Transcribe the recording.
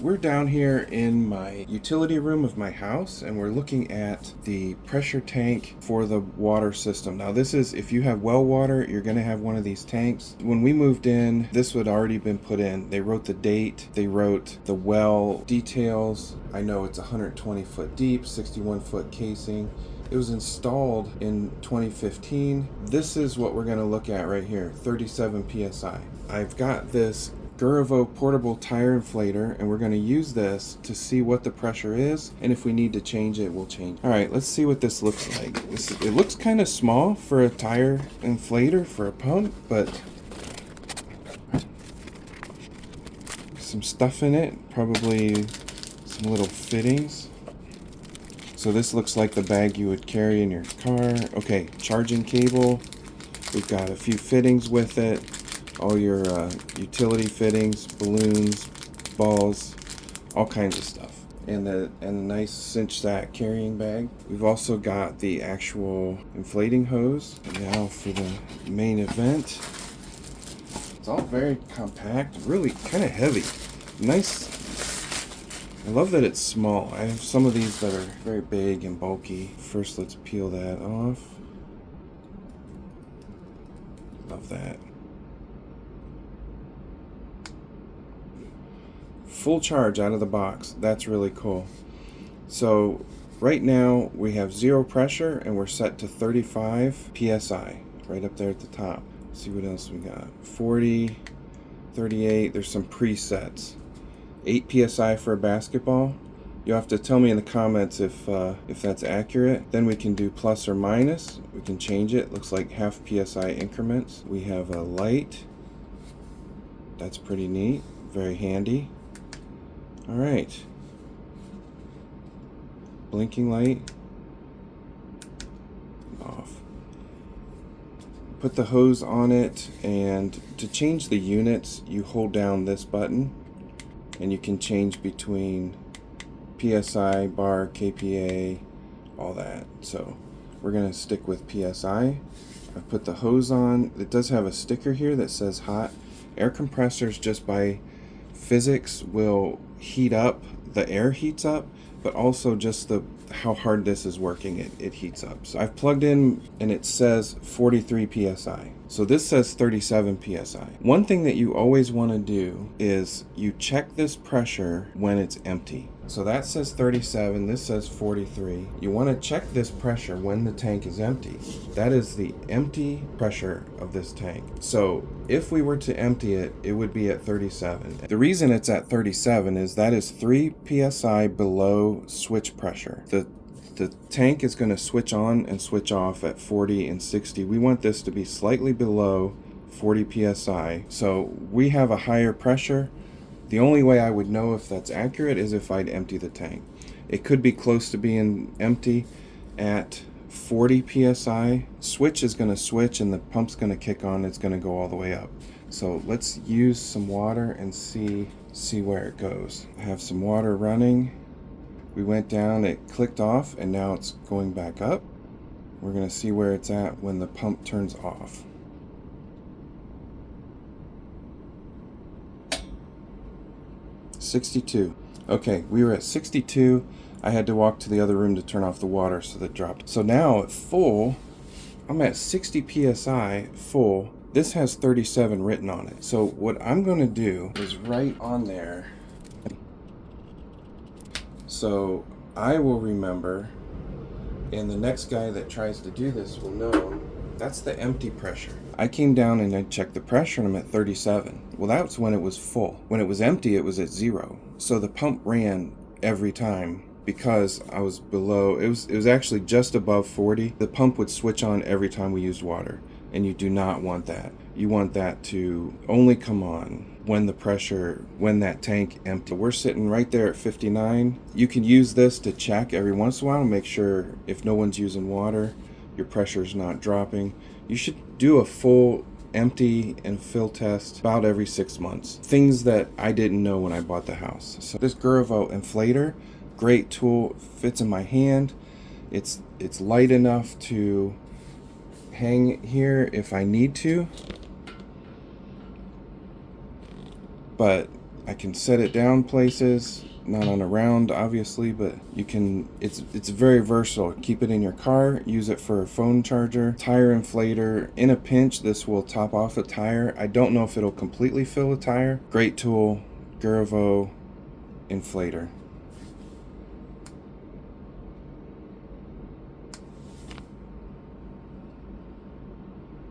We're down here in my utility room of my house, and we're looking at the pressure tank for the water system. Now this is, if you have well water, you're going to have one of these tanks. When we moved in, this would already been put in. They wrote the date, they wrote the well details. I know it's 120 foot deep, 61 foot casing. It was installed in 2015. This is what we're going to look at right here, 37 psi. I've got this Gurevo portable tire inflator, and we're going to use this to see what the pressure is, and if we need to change it, we'll change. All right, let's see what this looks like. It looks kind of small for a tire inflator for a pump, but some stuff in it, probably some little fittings. So this looks like the bag you would carry in your car. Okay, charging cable. We've got a few fittings with it. All your utility fittings, balloons, balls, all kinds of stuff. And a nice cinch sack carrying bag. We've also got the actual inflating hose. And now for the main event. It's all very compact, really kind of heavy. Nice. I love that it's small. I have some of these that are very big and bulky. First, let's peel that off. Love that. Full charge out of the box. That's really cool. So right now we have 0 pressure and we're set to 35 psi right up there at the top. Let's see what else we got. 40, 38. There's some presets. 8 psi for a basketball. You'll have to tell me in the comments if that's accurate. Then we can do plus or minus. We can change it. Looks like half psi increments. We have a light. That's pretty neat. Very handy. All right. Blinking light. Off. Put the hose on it, and to change the units, you hold down this button, and you can change between PSI, bar, KPA, all that. So we're gonna stick with PSI. I've put the hose on. It does have a sticker here that says hot. Air compressors, just by physics, will heat up. The air heats up, but also just how hard this is working, it heats up. So I've plugged in and it says 43 psi. So this says 37 psi. One thing that you always want to do is you check this pressure when it's empty. So that says 37, this says 43. You want to check this pressure when the tank is empty. That is the empty pressure of this tank. So if we were to empty it, it would be at 37. The reason it's at 37 is that is 3 psi below switch pressure. The tank is going to switch on and switch off at 40 and 60. We want this to be slightly below 40 psi. So we have a higher pressure. The only way I would know if that's accurate is if I'd empty the tank. It could be close to being empty at 40 psi. Switch is going to switch and the pump's going to kick on. It's going to go all the way up. So let's use some water and see where it goes. I have some water running. We went down, it clicked off, and now it's going back up. We're going to see where it's at when the pump turns off. .62. Okay, we were at 62. I had to walk to the other room to turn off the water, so that dropped. So now at full, I'm at 60 psi full. This has 37 written on it. So what I'm going to do is write on there. So I will remember, and the next guy that tries to do this will know, that's the empty pressure. I came down and I checked the pressure and I'm at 37. Well, that's when it was full. When it was empty, it was at 0. So the pump ran every time because I was below, it was actually just above 40. The pump would switch on every time we used water, and you do not want that. You want that to only come on when that tank empty. We're sitting right there at 59. You can use this to check every once in a while, make sure if no one's using water, your pressure's not dropping. You should do a full empty and fill test about every 6 months. Things that I didn't know when I bought the house. So this Gurevo inflator, great tool, fits in my hand. It's light enough to hang here if I need to. But I can set it down places, not on a round obviously, but you can, it's very versatile. Keep it in your car, use it for a phone charger, tire inflator. In a pinch, this will top off a tire. I don't know if it'll completely fill a tire. Great tool, Gurevo inflator.